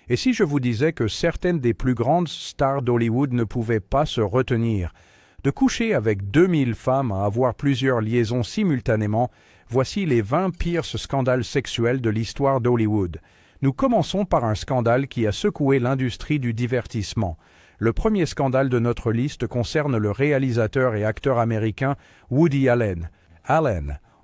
Et si je vous disais que certaines des plus grandes stars d'Hollywood ne pouvaient pas se retenir de coucher avec 2000 femmes à avoir plusieurs liaisons simultanément, voici les 20 pires scandales sexuels de l'histoire d'Hollywood. Nous commençons par un scandale qui a secoué l'industrie du divertissement. Le premier scandale de notre liste concerne le réalisateur et acteur américain Woody Allen.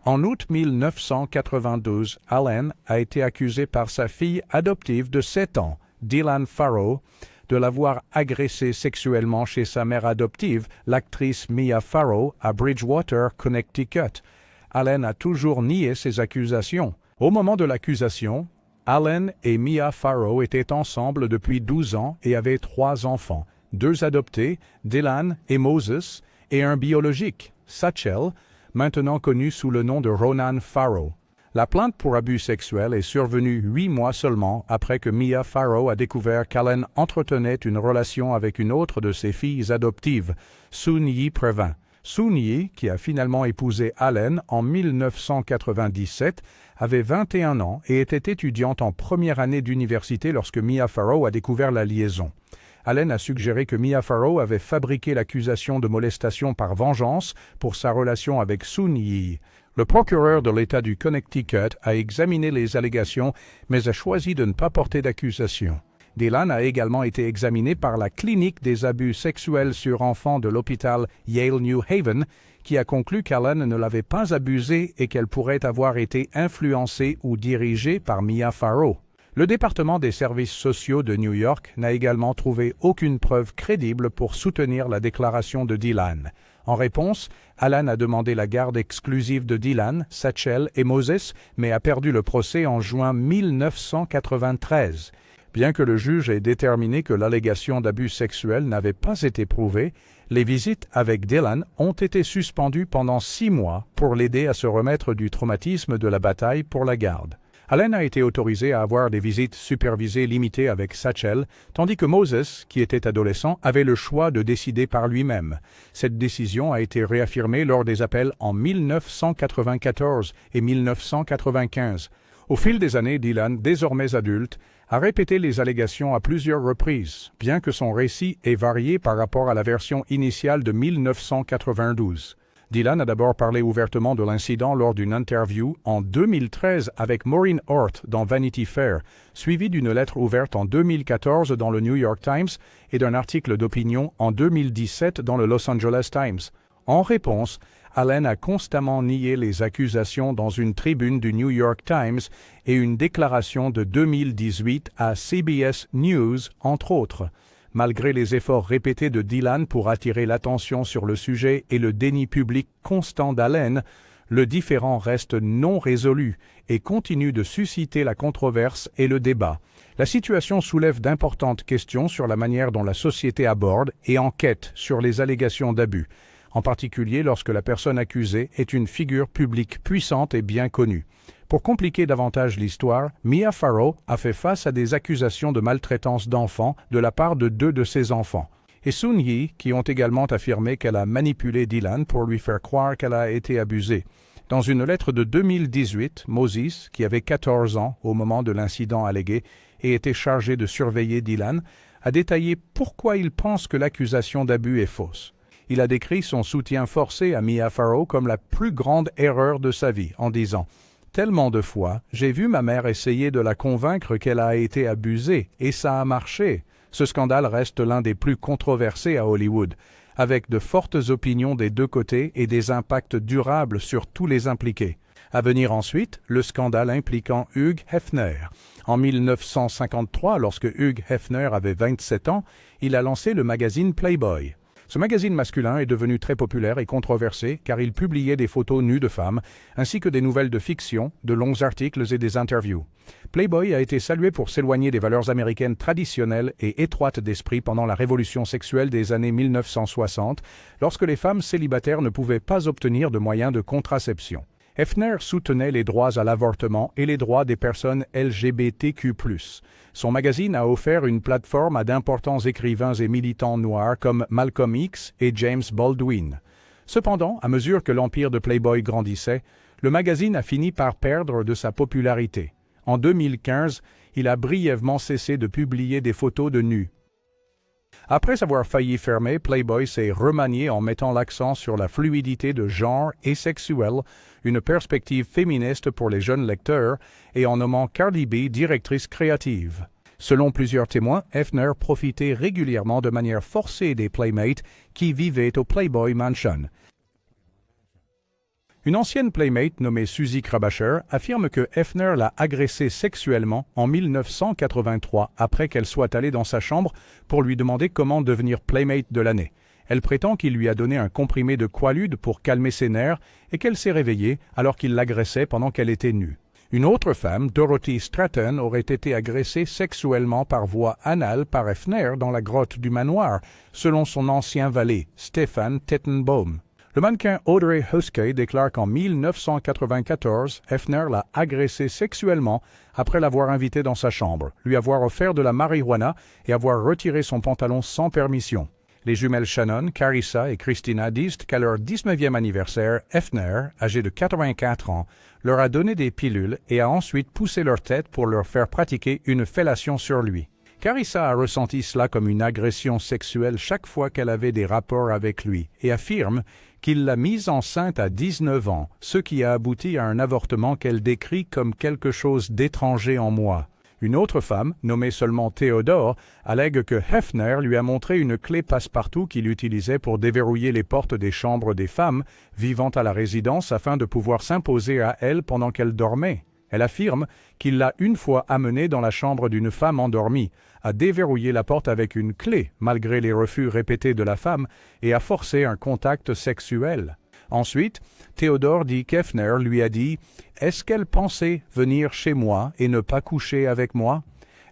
En août 1992, Allen a été accusé par sa fille adoptive de 7 ans, Dylan Farrow, de l'avoir agressée sexuellement chez sa mère adoptive, l'actrice Mia Farrow, à Bridgewater, Connecticut. Allen a toujours nié ces accusations. Au moment de l'accusation, Allen et Mia Farrow étaient ensemble depuis 12 ans et avaient 3 enfants, 2 adoptés, Dylan et Moses, et un biologique, Satchel, maintenant connu sous le nom de Ronan Farrow. La plainte pour abus sexuel est survenue 8 mois seulement après que Mia Farrow a découvert qu'Allen entretenait une relation avec une autre de ses filles adoptives, Soon-Yi Previn. Soon-Yi, qui a finalement épousé Allen en 1997, avait 21 ans et était étudiante en première année d'université lorsque Mia Farrow a découvert la liaison. Allen a suggéré que Mia Farrow avait fabriqué l'accusation de molestation par vengeance pour sa relation avec Soon-Yi. Le procureur de l'État du Connecticut a examiné les allégations, mais a choisi de ne pas porter d'accusation. Dylan a également été examiné par la clinique des abus sexuels sur enfants de l'hôpital Yale New Haven, qui a conclu qu'Allen ne l'avait pas abusée et qu'elle pourrait avoir été influencée ou dirigée par Mia Farrow. Le département des services sociaux de New York n'a également trouvé aucune preuve crédible pour soutenir la déclaration de Dylan. En réponse, Allen a demandé la garde exclusive de Dylan, Satchel et Moses, mais a perdu le procès en juin 1993. Bien que le juge ait déterminé que l'allégation d'abus sexuels n'avait pas été prouvée, les visites avec Dylan ont été suspendues pendant 6 mois pour l'aider à se remettre du traumatisme de la bataille pour la garde. Allen a été autorisé à avoir des visites supervisées limitées avec Satchel, tandis que Moses, qui était adolescent, avait le choix de décider par lui-même. Cette décision a été réaffirmée lors des appels en 1994 et 1995. Au fil des années, Dylan, désormais adulte, a répété les allégations à plusieurs reprises, bien que son récit ait varié par rapport à la version initiale de 1992. Dylan a d'abord parlé ouvertement de l'incident lors d'une interview en 2013 avec Maureen Orth dans Vanity Fair, suivie d'une lettre ouverte en 2014 dans le New York Times et d'un article d'opinion en 2017 dans le Los Angeles Times. En réponse, Allen a constamment nié les accusations dans une tribune du New York Times et une déclaration de 2018 à CBS News, entre autres. Malgré les efforts répétés de Dylan pour attirer l'attention sur le sujet et le déni public constant d'Allen, le différend reste non résolu et continue de susciter la controverse et le débat. La situation soulève d'importantes questions sur la manière dont la société aborde et enquête sur les allégations d'abus, en particulier lorsque la personne accusée est une figure publique puissante et bien connue. Pour compliquer davantage l'histoire, Mia Farrow a fait face à des accusations de maltraitance d'enfants de la part de 2 de ses enfants, et Soon-Yi, qui ont également affirmé qu'elle a manipulé Dylan pour lui faire croire qu'elle a été abusée. Dans une lettre de 2018, Moses, qui avait 14 ans au moment de l'incident allégué et était chargé de surveiller Dylan, a détaillé pourquoi il pense que l'accusation d'abus est fausse. Il a décrit son soutien forcé à Mia Farrow comme la plus grande erreur de sa vie, en disant « Tellement de fois, j'ai vu ma mère essayer de la convaincre qu'elle a été abusée, et ça a marché. » Ce scandale reste l'un des plus controversés à Hollywood, avec de fortes opinions des 2 côtés et des impacts durables sur tous les impliqués. À venir ensuite, le scandale impliquant Hugh Hefner. En 1953, lorsque Hugh Hefner avait 27 ans, il a lancé le magazine Playboy. Ce magazine masculin est devenu très populaire et controversé car il publiait des photos nues de femmes, ainsi que des nouvelles de fiction, de longs articles et des interviews. Playboy a été salué pour s'éloigner des valeurs américaines traditionnelles et étroites d'esprit pendant la révolution sexuelle des années 1960, lorsque les femmes célibataires ne pouvaient pas obtenir de moyens de contraception. Hefner soutenait les droits à l'avortement et les droits des personnes LGBTQ+. Son magazine a offert une plateforme à d'importants écrivains et militants noirs comme Malcolm X et James Baldwin. Cependant, à mesure que l'empire de Playboy grandissait, le magazine a fini par perdre de sa popularité. En 2015, il a brièvement cessé de publier des photos de nus. Après avoir failli fermer, Playboy s'est remanié en mettant l'accent sur la fluidité de genre et sexuelle, une perspective féministe pour les jeunes lecteurs, et en nommant Cardi B directrice créative. Selon plusieurs témoins, Hefner profitait régulièrement de manière forcée des Playmates qui vivaient au Playboy Mansion. Une ancienne Playmate nommée Suzy Krabacher affirme que Hefner l'a agressée sexuellement en 1983 après qu'elle soit allée dans sa chambre pour lui demander comment devenir Playmate de l'année. Elle prétend qu'il lui a donné un comprimé de Quaalude pour calmer ses nerfs et qu'elle s'est réveillée alors qu'il l'agressait pendant qu'elle était nue. Une autre femme, Dorothy Stratton, aurait été agressée sexuellement par voie anale par Hefner dans la grotte du manoir, selon son ancien valet, Stefan Tettenbaum. Le mannequin Audrey Husky déclare qu'en 1994, Hefner l'a agressée sexuellement après l'avoir invitée dans sa chambre, lui avoir offert de la marijuana et avoir retiré son pantalon sans permission. Les jumelles Shannon, Carissa et Christina disent qu'à leur 19e anniversaire, Hefner, âgé de 84 ans, leur a donné des pilules et a ensuite poussé leur tête pour leur faire pratiquer une fellation sur lui. Carissa a ressenti cela comme une agression sexuelle chaque fois qu'elle avait des rapports avec lui et affirme qu'il l'a mise enceinte à 19 ans, ce qui a abouti à un avortement qu'elle décrit comme quelque chose d'étranger en moi. Une autre femme, nommée seulement Théodore, allègue que Hefner lui a montré une clé passe-partout qu'il utilisait pour déverrouiller les portes des chambres des femmes vivant à la résidence afin de pouvoir s'imposer à elle pendant qu'elle dormait. Elle affirme qu'il l'a une fois amenée dans la chambre d'une femme endormie, a déverrouillé la porte avec une clé, malgré les refus répétés de la femme, et a forcé un contact sexuel. Ensuite, Théodore dit qu'Hefner lui a dit « Est-ce qu'elle pensait venir chez moi et ne pas coucher avec moi ?»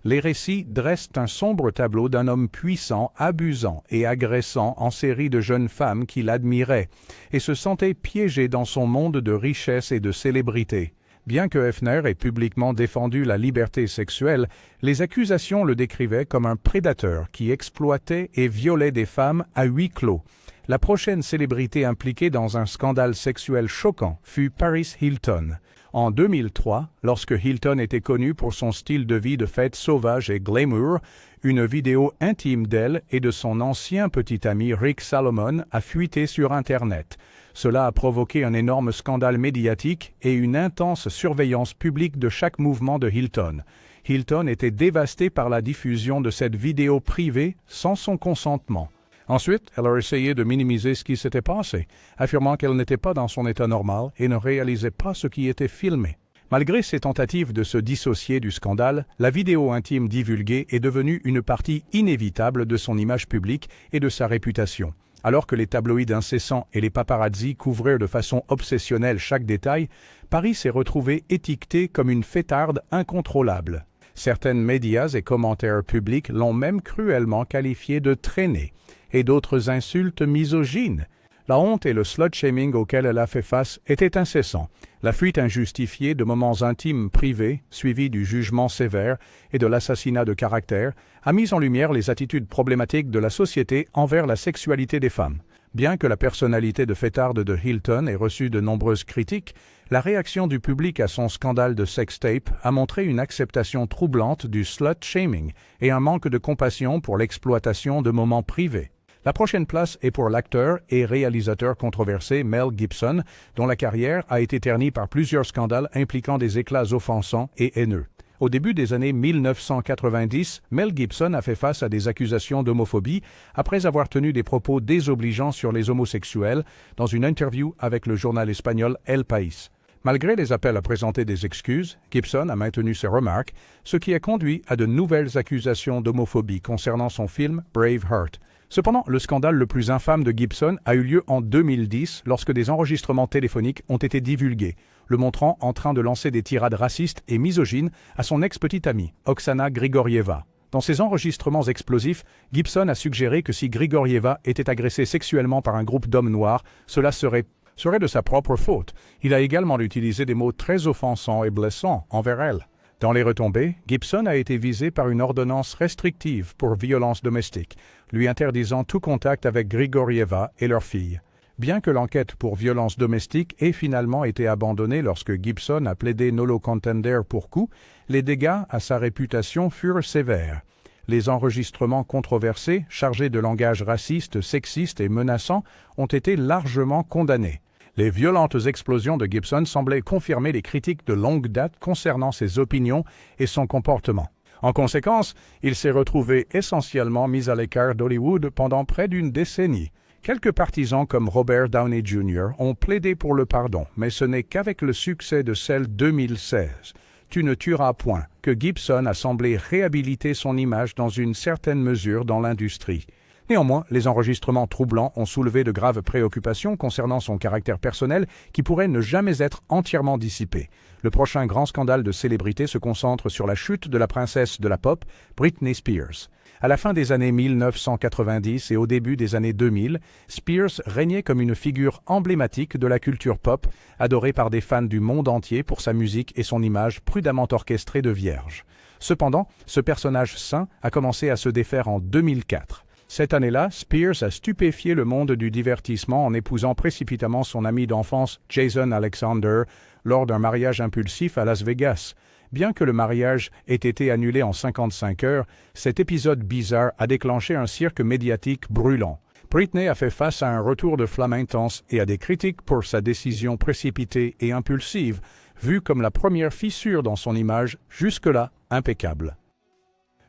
Les récits dressent un sombre tableau d'un homme puissant, abusant et agressant en série de jeunes femmes qu'il admirait et se sentait piégé dans son monde de richesse et de célébrité. Bien que Hefner ait publiquement défendu la liberté sexuelle, les accusations le décrivaient comme un prédateur qui exploitait et violait des femmes à huis clos. La prochaine célébrité impliquée dans un scandale sexuel choquant fut Paris Hilton. En 2003, lorsque Hilton était connu pour son style de vie de fête sauvage et glamour, une vidéo intime d'elle et de son ancien petit ami Rick Salomon a fuité sur Internet. Cela a provoqué un énorme scandale médiatique et une intense surveillance publique de chaque mouvement de Hilton. Hilton était dévasté par la diffusion de cette vidéo privée sans son consentement. Ensuite, elle a essayé de minimiser ce qui s'était passé, affirmant qu'elle n'était pas dans son état normal et ne réalisait pas ce qui était filmé. Malgré ses tentatives de se dissocier du scandale, la vidéo intime divulguée est devenue une partie inévitable de son image publique et de sa réputation. Alors que les tabloïds incessants et les paparazzis couvraient de façon obsessionnelle chaque détail, Paris s'est retrouvé étiqueté comme une fêtarde incontrôlable. Certains médias et commentaires publics l'ont même cruellement qualifié de traînée, et d'autres insultes misogynes. La honte et le slut-shaming auxquels elle a fait face étaient incessants. La fuite injustifiée de moments intimes privés, suivis du jugement sévère et de l'assassinat de caractère, a mis en lumière les attitudes problématiques de la société envers la sexualité des femmes. Bien que la personnalité de fêtarde de Hilton ait reçu de nombreuses critiques, la réaction du public à son scandale de sextape a montré une acceptation troublante du slut-shaming et un manque de compassion pour l'exploitation de moments privés. La prochaine place est pour l'acteur et réalisateur controversé Mel Gibson, dont la carrière a été ternie par plusieurs scandales impliquant des éclats offensants et haineux. Au début des années 1990, Mel Gibson a fait face à des accusations d'homophobie après avoir tenu des propos désobligeants sur les homosexuels dans une interview avec le journal espagnol El País. Malgré les appels à présenter des excuses, Gibson a maintenu ses remarques, ce qui a conduit à de nouvelles accusations d'homophobie concernant son film Braveheart. Cependant, le scandale le plus infâme de Gibson a eu lieu en 2010 lorsque des enregistrements téléphoniques ont été divulgués, le montrant en train de lancer des tirades racistes et misogynes à son ex-petite amie, Oksana Grigorieva. Dans ces enregistrements explosifs, Gibson a suggéré que si Grigorieva était agressée sexuellement par un groupe d'hommes noirs, cela serait de sa propre faute. Il a également utilisé des mots très offensants et blessants envers elle. Dans les retombées, Gibson a été visé par une ordonnance restrictive pour violence domestique, lui interdisant tout contact avec Grigorieva et leur fille. Bien que l'enquête pour violence domestique ait finalement été abandonnée lorsque Gibson a plaidé nolo contender pour coup, les dégâts à sa réputation furent sévères. Les enregistrements controversés, chargés de langage raciste, sexiste et menaçant, ont été largement condamnés. Les violentes explosions de Gibson semblaient confirmer les critiques de longue date concernant ses opinions et son comportement. En conséquence, il s'est retrouvé essentiellement mis à l'écart d'Hollywood pendant près d'une décennie. Quelques partisans comme Robert Downey Jr. ont plaidé pour le pardon, mais ce n'est qu'avec le succès de celle 2016, Tu ne tueras point, que Gibson a semblé réhabiliter son image dans une certaine mesure dans l'industrie. Néanmoins, les enregistrements troublants ont soulevé de graves préoccupations concernant son caractère personnel qui pourrait ne jamais être entièrement dissipé. Le prochain grand scandale de célébrité se concentre sur la chute de la princesse de la pop, Britney Spears. À la fin des années 1990 et au début des années 2000, Spears régnait comme une figure emblématique de la culture pop, adorée par des fans du monde entier pour sa musique et son image prudemment orchestrée de vierge. Cependant, ce personnage saint a commencé à se défaire en 2004. Cette année-là, Spears a stupéfié le monde du divertissement en épousant précipitamment son ami d'enfance Jason Alexander lors d'un mariage impulsif à Las Vegas. Bien que le mariage ait été annulé en 55 heures, cet épisode bizarre a déclenché un cirque médiatique brûlant. Britney a fait face à un retour de flamme intense et à des critiques pour sa décision précipitée et impulsive, vue comme la première fissure dans son image, jusque-là impeccable.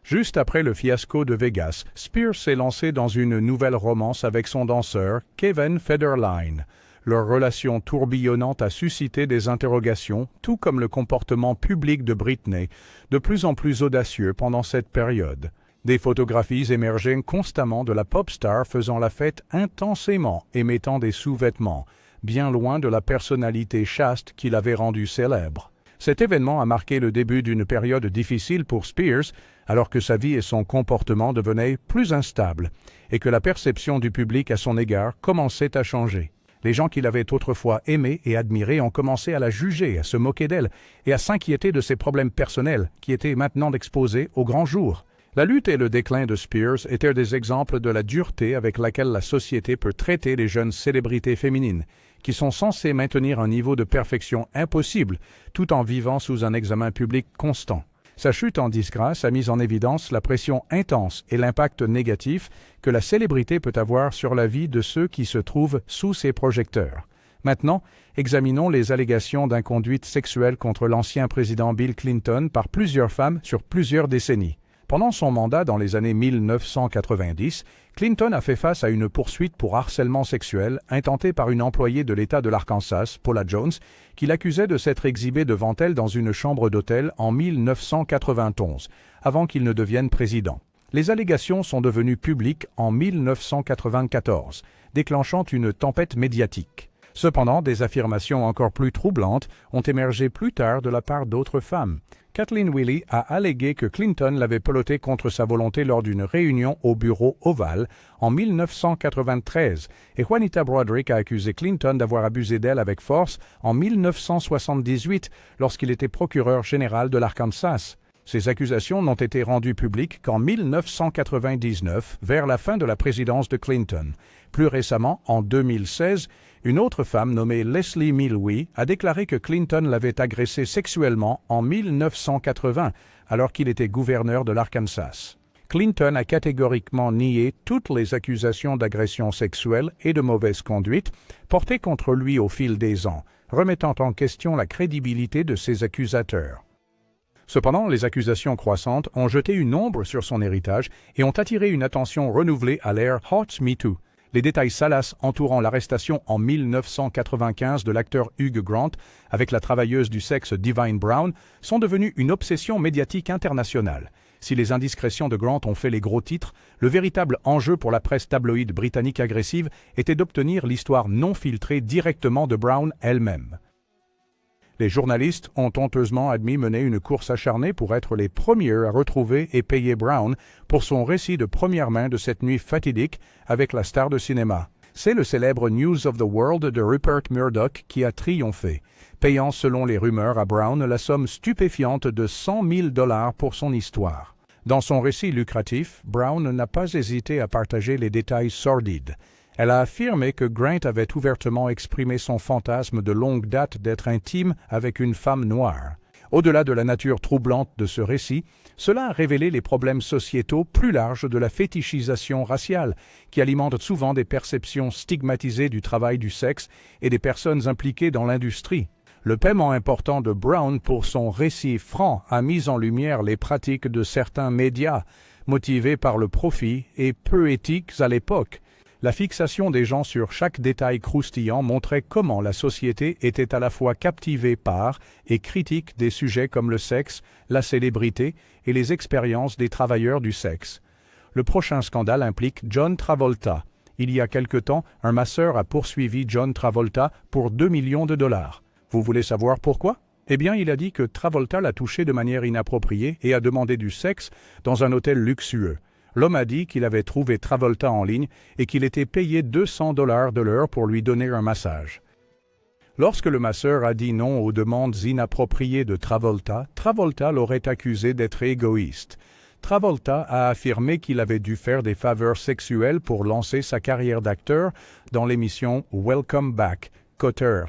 Juste après le fiasco de Vegas, Spears s'est lancé dans une nouvelle romance avec son danseur, Kevin Federline. Leur relation tourbillonnante a suscité des interrogations, tout comme le comportement public de Britney, de plus en plus audacieux pendant cette période. Des photographies émergeaient constamment de la pop star faisant la fête intensément et mettant des sous-vêtements, bien loin de la personnalité chaste qui l'avait rendue célèbre. Cet événement a marqué le début d'une période difficile pour Spears, alors que sa vie et son comportement devenaient plus instables, et que la perception du public à son égard commençait à changer. Les gens qui l'avaient autrefois aimée et admirée ont commencé à la juger, à se moquer d'elle, et à s'inquiéter de ses problèmes personnels, qui étaient maintenant exposés au grand jour. La lutte et le déclin de Spears étaient des exemples de la dureté avec laquelle la société peut traiter les jeunes célébrités féminines, qui sont censées maintenir un niveau de perfection impossible, tout en vivant sous un examen public constant. Sa chute en disgrâce a mis en évidence la pression intense et l'impact négatif que la célébrité peut avoir sur la vie de ceux qui se trouvent sous ses projecteurs. Maintenant, examinons les allégations d'inconduite sexuelle contre l'ancien président Bill Clinton par plusieurs femmes sur plusieurs décennies. Pendant son mandat dans les années 1990, Clinton a fait face à une poursuite pour harcèlement sexuel intentée par une employée de l'État de l'Arkansas, Paula Jones, qui l'accusait de s'être exhibée devant elle dans une chambre d'hôtel en 1991, avant qu'il ne devienne président. Les allégations sont devenues publiques en 1994, déclenchant une tempête médiatique. Cependant, des affirmations encore plus troublantes ont émergé plus tard de la part d'autres femmes. Kathleen Willey a allégué que Clinton l'avait pelotée contre sa volonté lors d'une réunion au bureau Oval en 1993 et Juanita Broaddrick a accusé Clinton d'avoir abusé d'elle avec force en 1978 lorsqu'il était procureur général de l'Arkansas. Ces accusations n'ont été rendues publiques qu'en 1999, vers la fin de la présidence de Clinton. Plus récemment, en 2016, une autre femme nommée Leslie Milwee a déclaré que Clinton l'avait agressée sexuellement en 1980, alors qu'il était gouverneur de l'Arkansas. Clinton a catégoriquement nié toutes les accusations d'agression sexuelle et de mauvaise conduite portées contre lui au fil des ans, remettant en question la crédibilité de ses accusateurs. Cependant, les accusations croissantes ont jeté une ombre sur son héritage et ont attiré une attention renouvelée à l'ère Hot Me Too. Les détails salaces entourant l'arrestation en 1995 de l'acteur Hugh Grant avec la travailleuse du sexe Divine Brown sont devenus une obsession médiatique internationale. Si les indiscrétions de Grant ont fait les gros titres, le véritable enjeu pour la presse tabloïde britannique agressive était d'obtenir l'histoire non filtrée directement de Brown elle-même. Les journalistes ont honteusement admis mener une course acharnée pour être les premiers à retrouver et payer Brown pour son récit de première main de cette nuit fatidique avec la star de cinéma. C'est le célèbre News of the World de Rupert Murdoch qui a triomphé, payant selon les rumeurs à Brown la somme stupéfiante de $100 000 pour son histoire. Dans son récit lucratif, Brown n'a pas hésité à partager les détails sordides. Elle a affirmé que Grant avait ouvertement exprimé son fantasme de longue date d'être intime avec une femme noire. Au-delà de la nature troublante de ce récit, cela a révélé les problèmes sociétaux plus larges de la fétichisation raciale, qui alimente souvent des perceptions stigmatisées du travail du sexe et des personnes impliquées dans l'industrie. Le paiement important de Brown pour son récit franc a mis en lumière les pratiques de certains médias, motivés par le profit et peu éthiques à l'époque. La fixation des gens sur chaque détail croustillant montrait comment la société était à la fois captivée par et critique des sujets comme le sexe, la célébrité et les expériences des travailleurs du sexe. Le prochain scandale implique John Travolta. Il y a quelque temps, un masseur a poursuivi John Travolta pour 2 millions de dollars. Vous voulez savoir pourquoi? Eh bien, il a dit que Travolta l'a touché de manière inappropriée et a demandé du sexe dans un hôtel luxueux. L'homme a dit qu'il avait trouvé Travolta en ligne et qu'il était payé 200 $ de l'heure pour lui donner un massage. Lorsque le masseur a dit non aux demandes inappropriées de Travolta, Travolta l'aurait accusé d'être égoïste. Travolta a affirmé qu'il avait dû faire des faveurs sexuelles pour lancer sa carrière d'acteur dans l'émission Welcome Back, Kotter.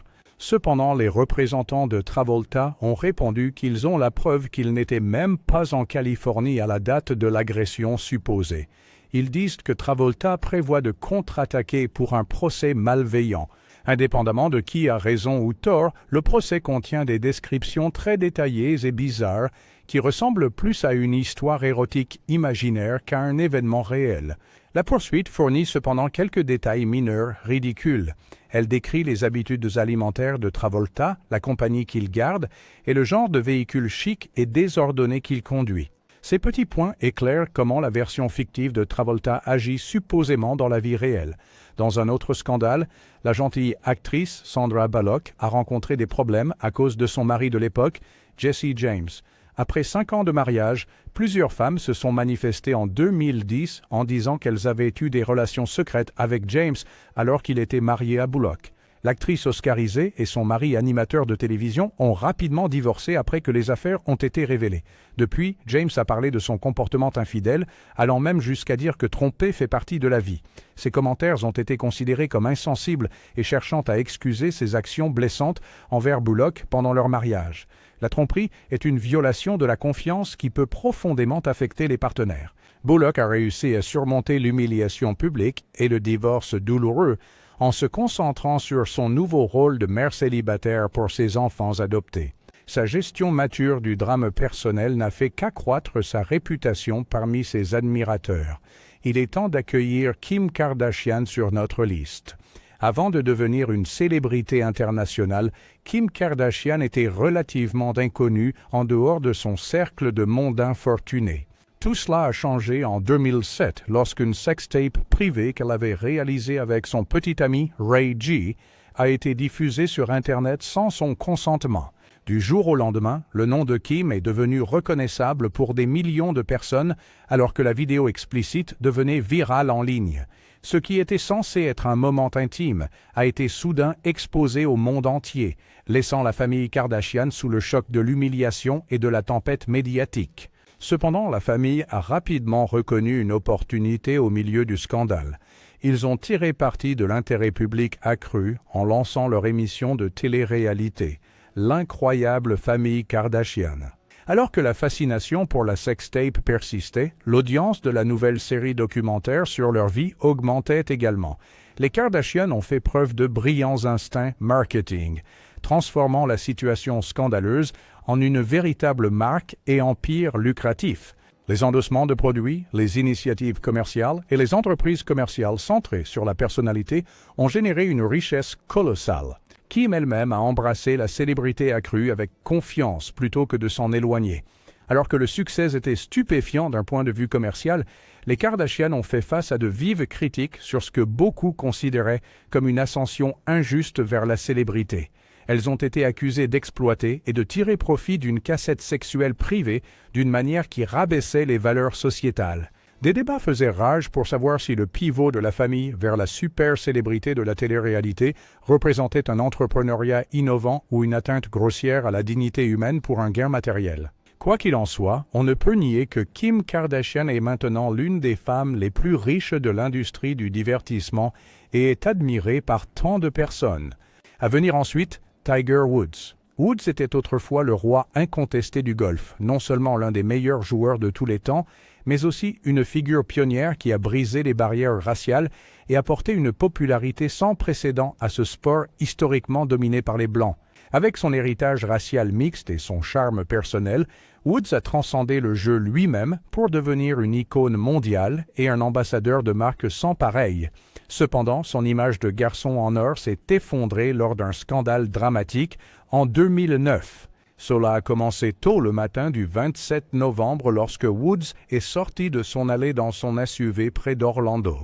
Cependant, les représentants de Travolta ont répondu qu'ils ont la preuve qu'il n'était même pas en Californie à la date de l'agression supposée. Ils disent que Travolta prévoit de contre-attaquer pour un procès malveillant. Indépendamment de qui a raison ou tort, le procès contient des descriptions très détaillées et bizarres qui ressemblent plus à une histoire érotique imaginaire qu'à un événement réel. La poursuite fournit cependant quelques détails mineurs ridicules. Elle décrit les habitudes alimentaires de Travolta, la compagnie qu'il garde et le genre de véhicule chic et désordonné qu'il conduit. Ces petits points éclairent comment la version fictive de Travolta agit supposément dans la vie réelle. Dans un autre scandale, la gentille actrice Sandra Bullock a rencontré des problèmes à cause de son mari de l'époque, Jesse James. Après 5 ans de mariage, plusieurs femmes se sont manifestées en 2010 en disant qu'elles avaient eu des relations secrètes avec James alors qu'il était marié à Bullock. L'actrice oscarisée et son mari animateur de télévision ont rapidement divorcé après que les affaires ont été révélées. Depuis, James a parlé de son comportement infidèle, allant même jusqu'à dire que tromper fait partie de la vie. Ses commentaires ont été considérés comme insensibles et cherchant à excuser ses actions blessantes envers Bullock pendant leur mariage. La tromperie est une violation de la confiance qui peut profondément affecter les partenaires. Bullock a réussi à surmonter l'humiliation publique et le divorce douloureux en se concentrant sur son nouveau rôle de mère célibataire pour ses enfants adoptés. Sa gestion mature du drame personnel n'a fait qu'accroître sa réputation parmi ses admirateurs. Il est temps d'accueillir Kim Kardashian sur notre liste. Avant de devenir une célébrité internationale, Kim Kardashian était relativement inconnue en dehors de son cercle de mondains fortunés. Tout cela a changé en 2007 lorsqu'une sextape privée qu'elle avait réalisée avec son petit ami Ray G a été diffusée sur Internet sans son consentement. Du jour au lendemain, le nom de Kim est devenu reconnaissable pour des millions de personnes alors que la vidéo explicite devenait virale en ligne. Ce qui était censé être un moment intime a été soudain exposé au monde entier, laissant la famille Kardashian sous le choc de l'humiliation et de la tempête médiatique. Cependant, la famille a rapidement reconnu une opportunité au milieu du scandale. Ils ont tiré parti de l'intérêt public accru en lançant leur émission de télé-réalité, L'incroyable famille Kardashian. Alors que la fascination pour la sextape persistait, l'audience de la nouvelle série documentaire sur leur vie augmentait également. Les Kardashian ont fait preuve de brillants instincts marketing, transformant la situation scandaleuse en une véritable marque et empire lucratif. Les endossements de produits, les initiatives commerciales et les entreprises commerciales centrées sur la personnalité ont généré une richesse colossale. Kim elle-même a embrassé la célébrité accrue avec confiance plutôt que de s'en éloigner. Alors que le succès était stupéfiant d'un point de vue commercial, les Kardashian ont fait face à de vives critiques sur ce que beaucoup considéraient comme une ascension injuste vers la célébrité. Elles ont été accusées d'exploiter et de tirer profit d'une cassette sexuelle privée d'une manière qui rabaissait les valeurs sociétales. Des débats faisaient rage pour savoir si le pivot de la famille vers la super célébrité de la télé-réalité représentait un entrepreneuriat innovant ou une atteinte grossière à la dignité humaine pour un gain matériel. Quoi qu'il en soit, on ne peut nier que Kim Kardashian est maintenant l'une des femmes les plus riches de l'industrie du divertissement et est admirée par tant de personnes. À venir ensuite, Tiger Woods. Woods était autrefois le roi incontesté du golf, non seulement l'un des meilleurs joueurs de tous les temps, mais aussi une figure pionnière qui a brisé les barrières raciales et apporté une popularité sans précédent à ce sport historiquement dominé par les Blancs. Avec son héritage racial mixte et son charme personnel, Woods a transcendé le jeu lui-même pour devenir une icône mondiale et un ambassadeur de marque sans pareil. Cependant, son image de garçon en or s'est effondrée lors d'un scandale dramatique en 2009. Cela a commencé tôt le matin du 27 novembre lorsque Woods est sorti de son allée dans son SUV près d'Orlando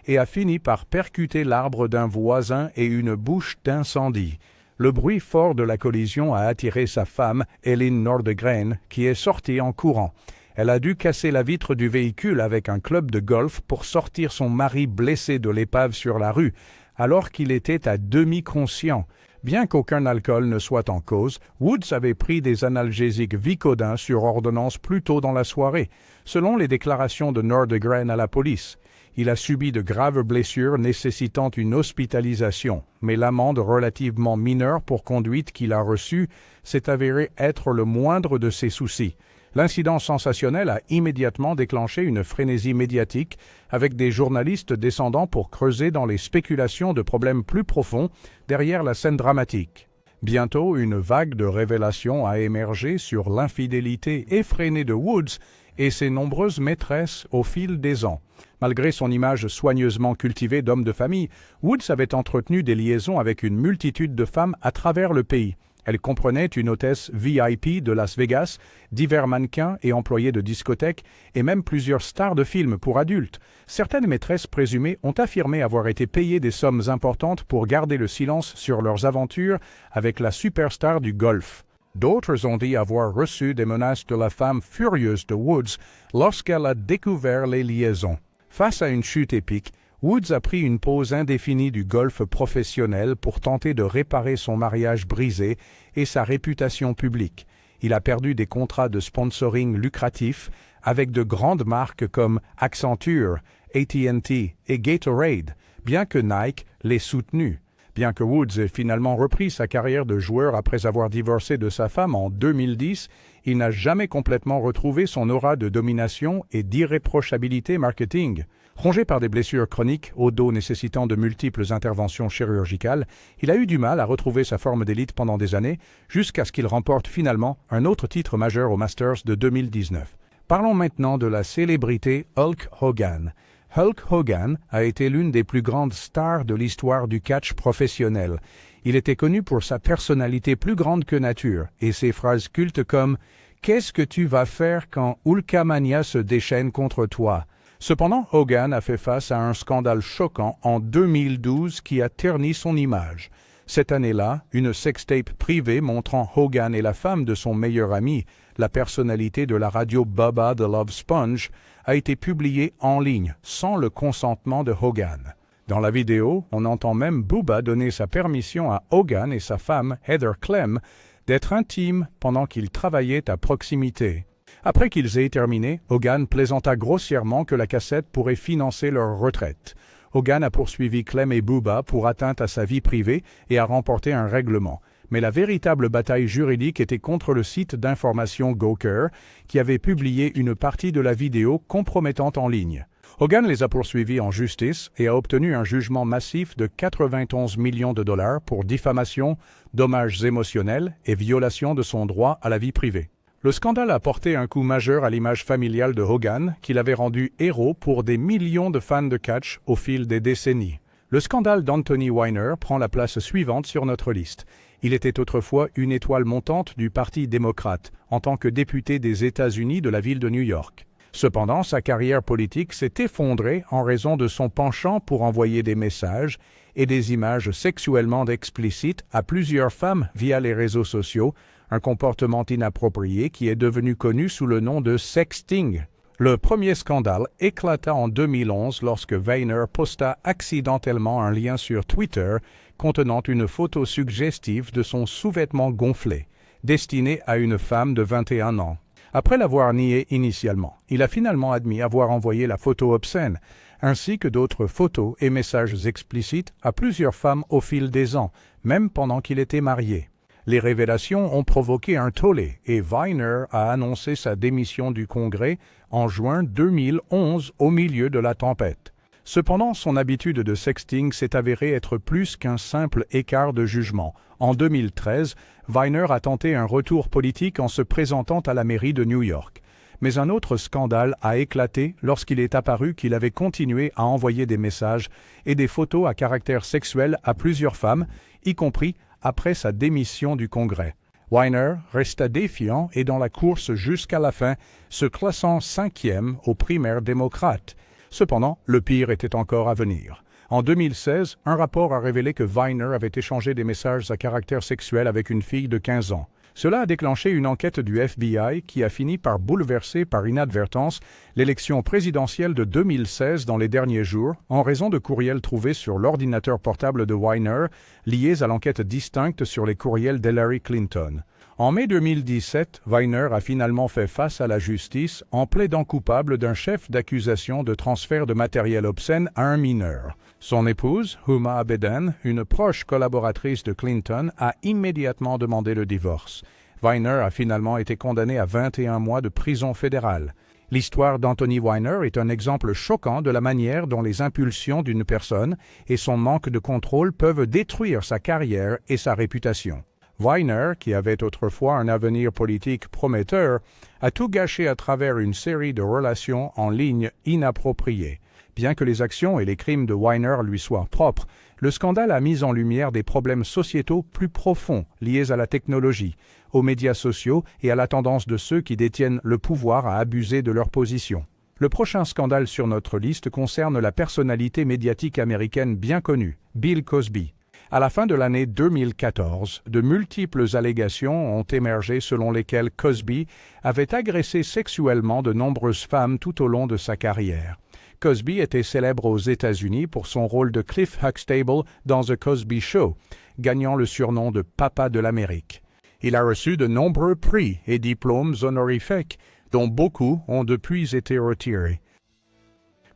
et a fini par percuter l'arbre d'un voisin et une bouche d'incendie. Le bruit fort de la collision a attiré sa femme, Elin Nordegren, qui est sortie en courant. Elle a dû casser la vitre du véhicule avec un club de golf pour sortir son mari blessé de l'épave sur la rue, alors qu'il était à demi conscient. Bien qu'aucun alcool ne soit en cause, Woods avait pris des analgésiques Vicodin sur ordonnance plus tôt dans la soirée, selon les déclarations de Nordegren à la police. Il a subi de graves blessures nécessitant une hospitalisation, mais l'amende relativement mineure pour conduite qu'il a reçue s'est avérée être le moindre de ses soucis. L'incident sensationnel a immédiatement déclenché une frénésie médiatique, avec des journalistes descendant pour creuser dans les spéculations de problèmes plus profonds derrière la scène dramatique. Bientôt, une vague de révélations a émergé sur l'infidélité effrénée de Woods et ses nombreuses maîtresses au fil des ans. Malgré son image soigneusement cultivée d'homme de famille, Woods avait entretenu des liaisons avec une multitude de femmes à travers le pays. Elle comprenait une hôtesse VIP de Las Vegas, divers mannequins et employés de discothèques, et même plusieurs stars de films pour adultes. Certaines maîtresses présumées ont affirmé avoir été payées des sommes importantes pour garder le silence sur leurs aventures avec la superstar du golf. D'autres ont dit avoir reçu des menaces de la femme furieuse de Woods lorsqu'elle a découvert les liaisons. Face à une chute épique, Woods a pris une pause indéfinie du golf professionnel pour tenter de réparer son mariage brisé et sa réputation publique. Il a perdu des contrats de sponsoring lucratifs avec de grandes marques comme Accenture, AT&T et Gatorade, bien que Nike l'ait soutenu. Bien que Woods ait finalement repris sa carrière de joueur après avoir divorcé de sa femme en 2010, il n'a jamais complètement retrouvé son aura de domination et d'irréprochabilité marketing. Rongé par des blessures chroniques au dos nécessitant de multiples interventions chirurgicales, il a eu du mal à retrouver sa forme d'élite pendant des années, jusqu'à ce qu'il remporte finalement un autre titre majeur au Masters de 2019. Parlons maintenant de la célébrité Hulk Hogan. Hulk Hogan a été l'une des plus grandes stars de l'histoire du catch professionnel. Il était connu pour sa personnalité plus grande que nature et ses phrases cultes comme « Qu'est-ce que tu vas faire quand Hulkamania se déchaîne contre toi ?» Cependant, Hogan a fait face à un scandale choquant en 2012 qui a terni son image. Cette année-là, une sextape privée montrant Hogan et la femme de son meilleur ami, la personnalité de la radio Bubba the Love Sponge, a été publiée en ligne sans le consentement de Hogan. Dans la vidéo, on entend même Bubba donner sa permission à Hogan et sa femme, Heather Clem, d'être intimes pendant qu'ils travaillaient à proximité. Après qu'ils aient terminé, Hogan plaisanta grossièrement que la cassette pourrait financer leur retraite. Hogan a poursuivi Clem et Bubba pour atteinte à sa vie privée et a remporté un règlement. Mais la véritable bataille juridique était contre le site d'information Gawker, qui avait publié une partie de la vidéo compromettante en ligne. Hogan les a poursuivis en justice et a obtenu un jugement massif de 91 millions de dollars pour diffamation, dommages émotionnels et violation de son droit à la vie privée. Le scandale a porté un coup majeur à l'image familiale de Hogan, qu'il avait rendu héros pour des millions de fans de catch au fil des décennies. Le scandale d'Anthony Weiner prend la place suivante sur notre liste. Il était autrefois une étoile montante du Parti démocrate, en tant que député des États-Unis de la ville de New York. Cependant, sa carrière politique s'est effondrée en raison de son penchant pour envoyer des messages et des images sexuellement explicites à plusieurs femmes via les réseaux sociaux, un comportement inapproprié qui est devenu connu sous le nom de sexting. Le premier scandale éclata en 2011 lorsque Weiner posta accidentellement un lien sur Twitter contenant une photo suggestive de son sous-vêtement gonflé, destiné à une femme de 21 ans. Après l'avoir nié initialement, il a finalement admis avoir envoyé la photo obscène, ainsi que d'autres photos et messages explicites à plusieurs femmes au fil des ans, même pendant qu'il était marié. Les révélations ont provoqué un tollé et Viner a annoncé sa démission du Congrès en juin 2011 au milieu de la tempête. Cependant, son habitude de sexting s'est avérée être plus qu'un simple écart de jugement. En 2013, Viner a tenté un retour politique en se présentant à la mairie de New York. Mais un autre scandale a éclaté lorsqu'il est apparu qu'il avait continué à envoyer des messages et des photos à caractère sexuel à plusieurs femmes, y compris après sa démission du Congrès. Weiner resta défiant et dans la course jusqu'à la fin, se classant 5e aux primaires démocrates. Cependant, le pire était encore à venir. En 2016, un rapport a révélé que Weiner avait échangé des messages à caractère sexuel avec une fille de 15 ans. Cela a déclenché une enquête du FBI qui a fini par bouleverser par inadvertance l'élection présidentielle de 2016 dans les derniers jours en raison de courriels trouvés sur l'ordinateur portable de Weiner liés à l'enquête distincte sur les courriels d'Hillary Clinton. En mai 2017, Weiner a finalement fait face à la justice en plaidant coupable d'un chef d'accusation de transfert de matériel obscène à un mineur. Son épouse, Huma Abedin, une proche collaboratrice de Clinton, a immédiatement demandé le divorce. Weiner a finalement été condamné à 21 mois de prison fédérale. L'histoire d'Anthony Weiner est un exemple choquant de la manière dont les impulsions d'une personne et son manque de contrôle peuvent détruire sa carrière et sa réputation. Weiner, qui avait autrefois un avenir politique prometteur, a tout gâché à travers une série de relations en ligne inappropriées. Bien que les actions et les crimes de Weiner lui soient propres, le scandale a mis en lumière des problèmes sociétaux plus profonds liés à la technologie, aux médias sociaux et à la tendance de ceux qui détiennent le pouvoir à abuser de leur position. Le prochain scandale sur notre liste concerne la personnalité médiatique américaine bien connue, Bill Cosby. À la fin de l'année 2014, de multiples allégations ont émergé selon lesquelles Cosby avait agressé sexuellement de nombreuses femmes tout au long de sa carrière. Cosby était célèbre aux États-Unis pour son rôle de Cliff Huxtable dans The Cosby Show, gagnant le surnom de Papa de l'Amérique. Il a reçu de nombreux prix et diplômes honorifiques, dont beaucoup ont depuis été retirés.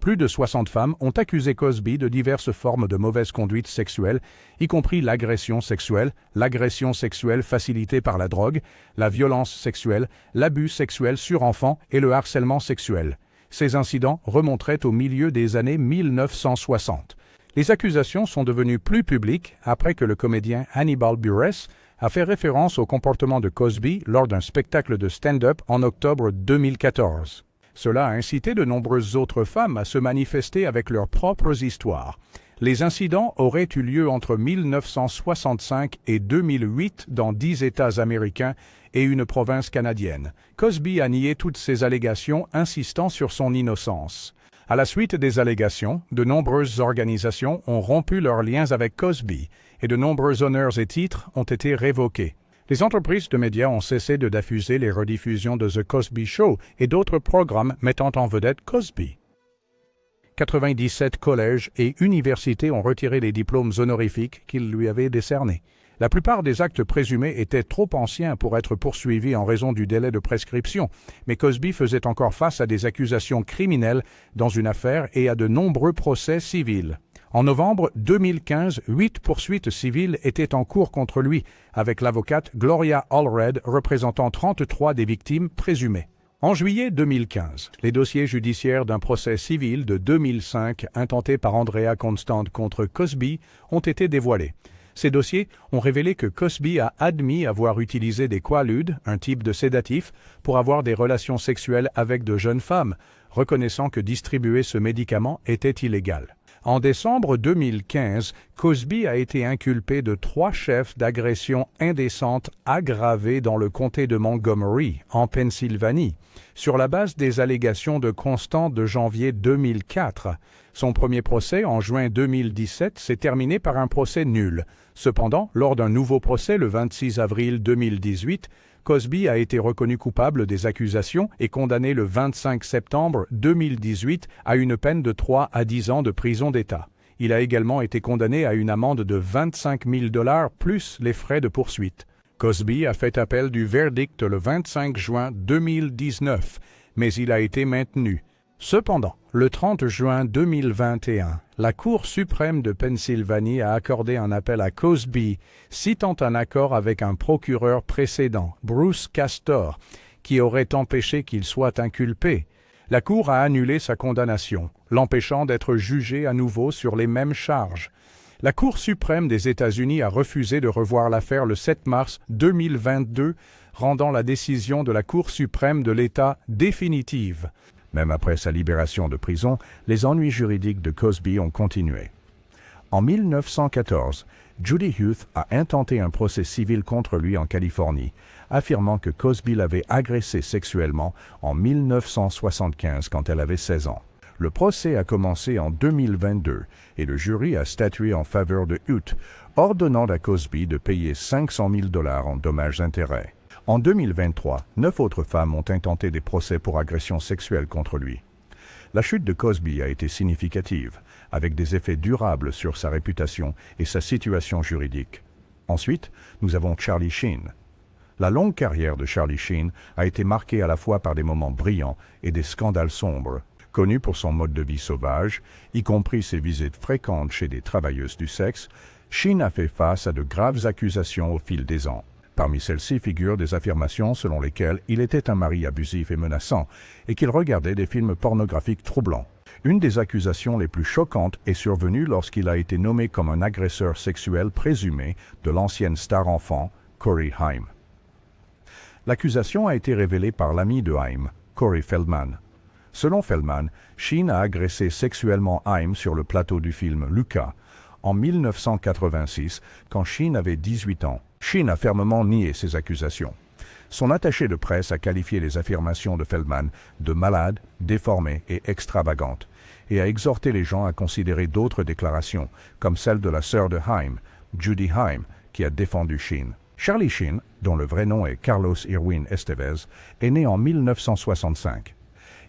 Plus de 60 femmes ont accusé Cosby de diverses formes de mauvaise conduite sexuelle, y compris l'agression sexuelle facilitée par la drogue, la violence sexuelle, l'abus sexuel sur enfants et le harcèlement sexuel. Ces incidents remonteraient au milieu des années 1960. Les accusations sont devenues plus publiques après que le comédien Hannibal Buress a fait référence au comportement de Cosby lors d'un spectacle de stand-up en octobre 2014. Cela a incité de nombreuses autres femmes à se manifester avec leurs propres histoires. Les incidents auraient eu lieu entre 1965 et 2008 dans 10 États américains et une province canadienne. Cosby a nié toutes ces allégations, insistant sur son innocence. À la suite des allégations, de nombreuses organisations ont rompu leurs liens avec Cosby et de nombreux honneurs et titres ont été révoqués. Les entreprises de médias ont cessé de diffuser les rediffusions de The Cosby Show et d'autres programmes mettant en vedette Cosby. 97 collèges et universités ont retiré les diplômes honorifiques qu'ils lui avaient décernés. La plupart des actes présumés étaient trop anciens pour être poursuivis en raison du délai de prescription, mais Cosby faisait encore face à des accusations criminelles dans une affaire et à de nombreux procès civils. En novembre 2015, 8 poursuites civiles étaient en cours contre lui, avec l'avocate Gloria Allred représentant 33 des victimes présumées. En juillet 2015, les dossiers judiciaires d'un procès civil de 2005 intenté par Andrea Constand contre Cosby ont été dévoilés. Ces dossiers ont révélé que Cosby a admis avoir utilisé des quaaludes, un type de sédatif, pour avoir des relations sexuelles avec de jeunes femmes, reconnaissant que distribuer ce médicament était illégal. En décembre 2015, Cosby a été inculpé de 3 chefs d'agression indécente aggravés dans le comté de Montgomery, en Pennsylvanie, sur la base des allégations de Constant de janvier 2004. Son premier procès, en juin 2017, s'est terminé par un procès nul. Cependant, lors d'un nouveau procès le 26 avril 2018, Cosby a été reconnu coupable des accusations et condamné le 25 septembre 2018 à une peine de 3 à 10 ans de prison d'État. Il a également été condamné à une amende de $25 000 plus les frais de poursuite. Cosby a fait appel du verdict le 25 juin 2019, mais il a été maintenu. Cependant, le 30 juin 2021, la Cour suprême de Pennsylvanie a accordé un appel à Cosby, citant un accord avec un procureur précédent, Bruce Castor, qui aurait empêché qu'il soit inculpé. La Cour a annulé sa condamnation, l'empêchant d'être jugé à nouveau sur les mêmes charges. La Cour suprême des États-Unis a refusé de revoir l'affaire le 7 mars 2022, rendant la décision de la Cour suprême de l'État définitive. Même après sa libération de prison, les ennuis juridiques de Cosby ont continué. En 1914, Judy Huth a intenté un procès civil contre lui en Californie, affirmant que Cosby l'avait agressée sexuellement en 1975 quand elle avait 16 ans. Le procès a commencé en 2022 et le jury a statué en faveur de Huth, ordonnant à Cosby de payer 500 000 $ en dommages-intérêts. En 2023, 9 autres femmes ont intenté des procès pour agression sexuelle contre lui. La chute de Cosby a été significative, avec des effets durables sur sa réputation et sa situation juridique. Ensuite, nous avons Charlie Sheen. La longue carrière de Charlie Sheen a été marquée à la fois par des moments brillants et des scandales sombres. Connu pour son mode de vie sauvage, y compris ses visites fréquentes chez des travailleuses du sexe, Sheen a fait face à de graves accusations au fil des ans. Parmi celles-ci figurent des affirmations selon lesquelles il était un mari abusif et menaçant et qu'il regardait des films pornographiques troublants. Une des accusations les plus choquantes est survenue lorsqu'il a été nommé comme un agresseur sexuel présumé de l'ancienne star enfant, Corey Haim. L'accusation a été révélée par l'ami de Haim, Corey Feldman. Selon Feldman, Sheen a agressé sexuellement Haim sur le plateau du film Luca en 1986 quand Sheen avait 18 ans. Sheen a fermement nié ces accusations. Son attaché de presse a qualifié les affirmations de Feldman de malades, déformées et extravagantes, et a exhorté les gens à considérer d'autres déclarations, comme celle de la sœur de Haim, Judy Haim, qui a défendu Sheen. Charlie Sheen, dont le vrai nom est Carlos Irwin Estevez, est né en 1965.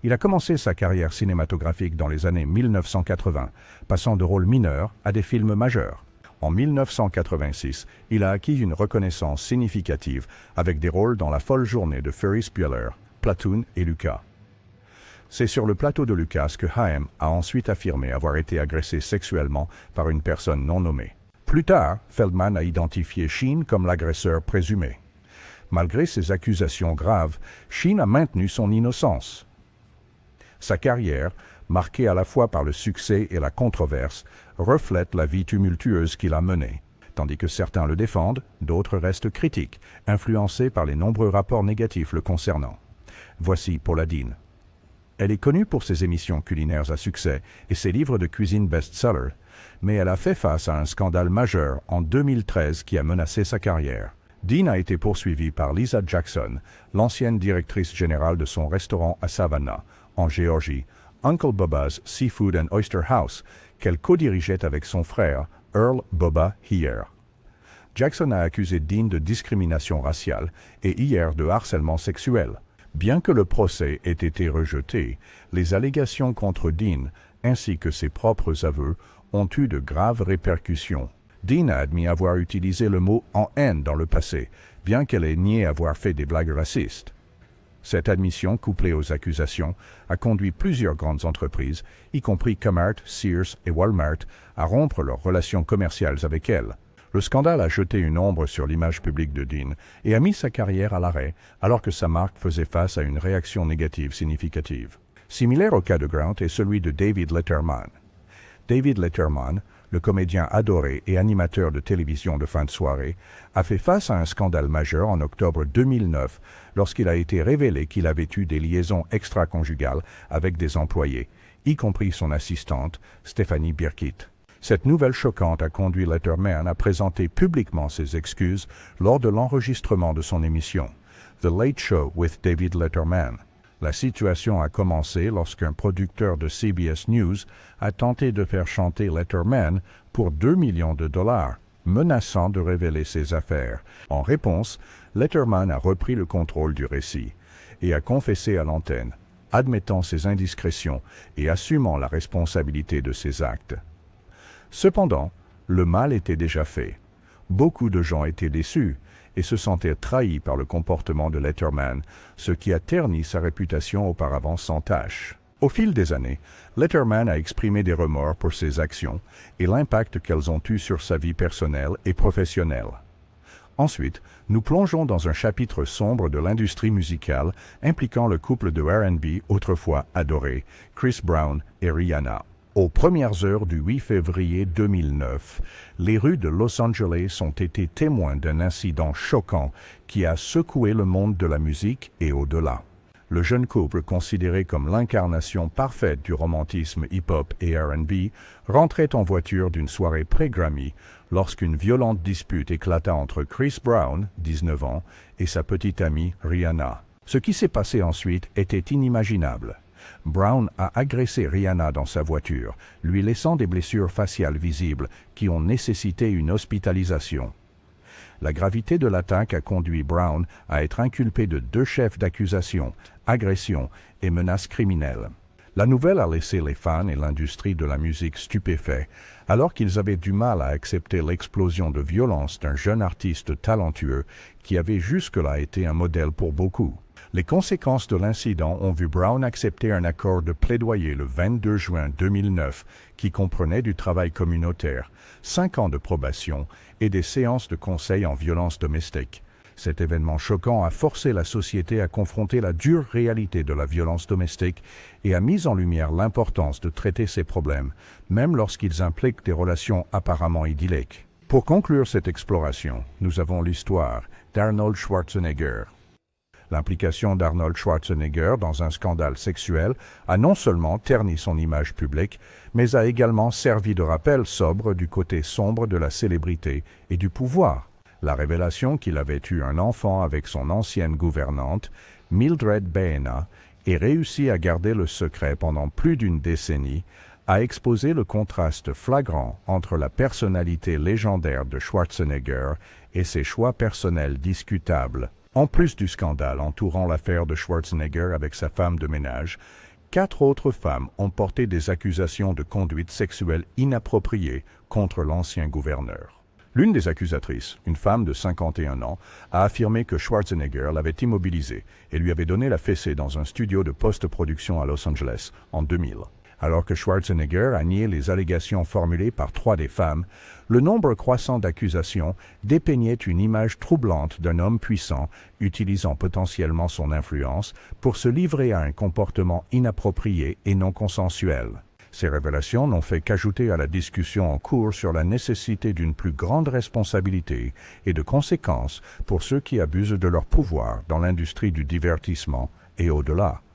Il a commencé sa carrière cinématographique dans les années 1980, passant de rôles mineurs à des films majeurs. En 1986, il a acquis une reconnaissance significative avec des rôles dans La folle journée de Ferris Bueller, Platoon et Lucas. C'est sur le plateau de Lucas que Haim a ensuite affirmé avoir été agressé sexuellement par une personne non nommée. Plus tard, Feldman a identifié Sheen comme l'agresseur présumé. Malgré ces accusations graves, Sheen a maintenu son innocence. Sa carrière, marquée à la fois par le succès et la controverse, reflète la vie tumultueuse qu'il a menée. Tandis que certains le défendent, d'autres restent critiques, influencés par les nombreux rapports négatifs le concernant. Voici Paula Deen. Elle est connue pour ses émissions culinaires à succès et ses livres de cuisine best-sellers, mais elle a fait face à un scandale majeur en 2013 qui a menacé sa carrière. Deen a été poursuivie par Lisa Jackson, l'ancienne directrice générale de son restaurant à Savannah, en Géorgie, Uncle Bubba's Seafood and Oyster House, qu'elle co-dirigeait avec son frère, Earl Bubba Heyer. Jackson a accusé Deen de discrimination raciale et Heyer de harcèlement sexuel. Bien que le procès ait été rejeté, les allégations contre Deen, ainsi que ses propres aveux, ont eu de graves répercussions. Deen a admis avoir utilisé le mot « en haine » dans le passé, bien qu'elle ait nié avoir fait des blagues racistes. Cette admission, couplée aux accusations, a conduit plusieurs grandes entreprises, y compris Kmart, Sears et Walmart, à rompre leurs relations commerciales avec elle. Le scandale a jeté une ombre sur l'image publique de Deen et a mis sa carrière à l'arrêt, alors que sa marque faisait face à une réaction négative significative. Similaire au cas de Grant est celui de David Letterman. David Letterman, le comédien adoré et animateur de télévision de fin de soirée, a fait face à un scandale majeur en octobre 2009 lorsqu'il a été révélé qu'il avait eu des liaisons extra-conjugales avec des employés, y compris son assistante, Stephanie Birkitt. Cette nouvelle choquante a conduit Letterman à présenter publiquement ses excuses lors de l'enregistrement de son émission, The Late Show with David Letterman. La situation a commencé lorsqu'un producteur de CBS News a tenté de faire chanter Letterman pour 2 millions de $, menaçant de révéler ses affaires. En réponse, Letterman a repris le contrôle du récit et a confessé à l'antenne, admettant ses indiscrétions et assumant la responsabilité de ses actes. Cependant, le mal était déjà fait. Beaucoup de gens étaient déçus et se sentait trahi par le comportement de Letterman, ce qui a terni sa réputation auparavant sans tache. Au fil des années, Letterman a exprimé des remords pour ses actions et l'impact qu'elles ont eu sur sa vie personnelle et professionnelle. Ensuite, nous plongeons dans un chapitre sombre de l'industrie musicale impliquant le couple de R&B autrefois adoré, Chris Brown et Rihanna. Aux premières heures du 8 février 2009, les rues de Los Angeles ont été témoins d'un incident choquant qui a secoué le monde de la musique et au-delà. Le jeune couple, considéré comme l'incarnation parfaite du romantisme hip-hop et R&B, rentrait en voiture d'une soirée pré-Grammy lorsqu'une violente dispute éclata entre Chris Brown, 19 ans, et sa petite amie Rihanna. Ce qui s'est passé ensuite était inimaginable. Brown a agressé Rihanna dans sa voiture, lui laissant des blessures faciales visibles qui ont nécessité une hospitalisation. La gravité de l'attaque a conduit Brown à être inculpé de 2 chefs d'accusation, agression et menaces criminelles. La nouvelle a laissé les fans et l'industrie de la musique stupéfaits, alors qu'ils avaient du mal à accepter l'explosion de violence d'un jeune artiste talentueux qui avait jusque-là été un modèle pour beaucoup. Les conséquences de l'incident ont vu Brown accepter un accord de plaidoyer le 22 juin 2009 qui comprenait du travail communautaire, 5 ans de probation et des séances de conseil en violence domestique. Cet événement choquant a forcé la société à confronter la dure réalité de la violence domestique et a mis en lumière l'importance de traiter ces problèmes, même lorsqu'ils impliquent des relations apparemment idylliques. Pour conclure cette exploration, nous avons l'histoire d'Arnold Schwarzenegger. L'implication d'Arnold Schwarzenegger dans un scandale sexuel a non seulement terni son image publique, mais a également servi de rappel sobre du côté sombre de la célébrité et du pouvoir. La révélation qu'il avait eu un enfant avec son ancienne gouvernante, Mildred Baena, et réussi à garder le secret pendant plus d'une décennie, a exposé le contraste flagrant entre la personnalité légendaire de Schwarzenegger et ses choix personnels discutables. En plus du scandale entourant l'affaire de Schwarzenegger avec sa femme de ménage, 4 autres femmes ont porté des accusations de conduite sexuelle inappropriée contre l'ancien gouverneur. L'une des accusatrices, une femme de 51 ans, a affirmé que Schwarzenegger l'avait immobilisée et lui avait donné la fessée dans un studio de post-production à Los Angeles en 2000. Alors que Schwarzenegger a nié les allégations formulées par 3 des femmes, le nombre croissant d'accusations dépeignait une image troublante d'un homme puissant utilisant potentiellement son influence pour se livrer à un comportement inapproprié et non consensuel. Ces révélations n'ont fait qu'ajouter à la discussion en cours sur la nécessité d'une plus grande responsabilité et de conséquences pour ceux qui abusent de leur pouvoir dans l'industrie du divertissement et au-delà.